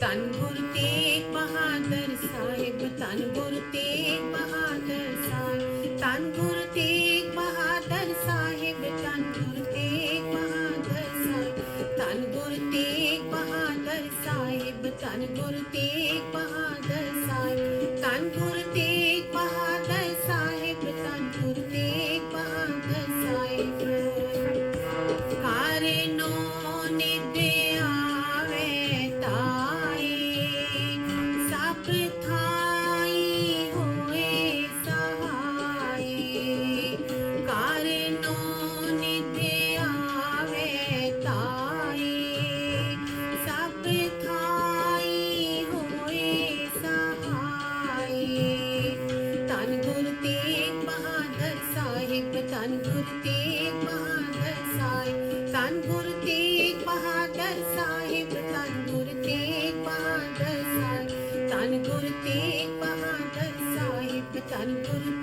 ਧੰਨ ਗੁਰੂ ਤੇਗ ਬਹਾਦਰ ਸਾਹਿਬ, ਧੰਨ ਗੁਰੂ ਤੇਗ ਬਹਾਦਰ ਸਾਹਿਬ, ਧੰਨ ਗੁਰੂ ਤੇਗ ਬਹਾਦਰ ਸਾਹਿਬ, ਧੰਨ ਗੁਰੂ ਤੇਗ ਬਹਾਦਰ ਸਾਹਿਬ, ਧੰਨ ਗੁਰੂ ਤੇਗ ਬਹਾਦਰ ਸਾਹਿਬ, ਧੰਨ ਗੁਰੂ ਤੇਗ ਬਹਾਦਰ ਸਾਹਿਬ, ਧੰਨ ਗੁਰੂ ਤੇਗ ਬਹਾਦਰ ਸਾਹਿਬ, ਧੰਨ ਗੁਰੂ ਤੇਗ ਬਹਾਦਰ ਸਾਹਿਬ। ਕਾਰਨੋ ਨਿਦ ਆਵੇ ਤਾਈ, ਸਭ ਥਾਈ ਹੋਏ ਸਹਾਈ। ਕਾਰਨੋ ਨਿਦ ਆਵੇ ਤਾਈ, ਸਭ ਥਾਈ ਹੋਏ ਸਹਾਈ। ਧੰਨ ਗੁਰੂ ਤੇਗ ਬਹਾਦਰ ਸਾਹਿਬ, ਧੰਨ ਗੁਰੂ ਤੇਗ ਬਹਾਦਰ ਸਾਹਿਬ, ਧੰਨ ਗੁਰੂ ਤੇਗ ਬਹਾਦਰ ਸਾਹਿਬ, ਧੰਨ ਗੁਰੂ ਤੇਗ ਬਹਾਦਰ ਸਾਹਿਬ, ਧੰਨ ਗੁਰੂ ਤੇਗ ਬਹਾਦਰ ਸਾਹਿਬ, ਧੰਨ ਗੁਰੂ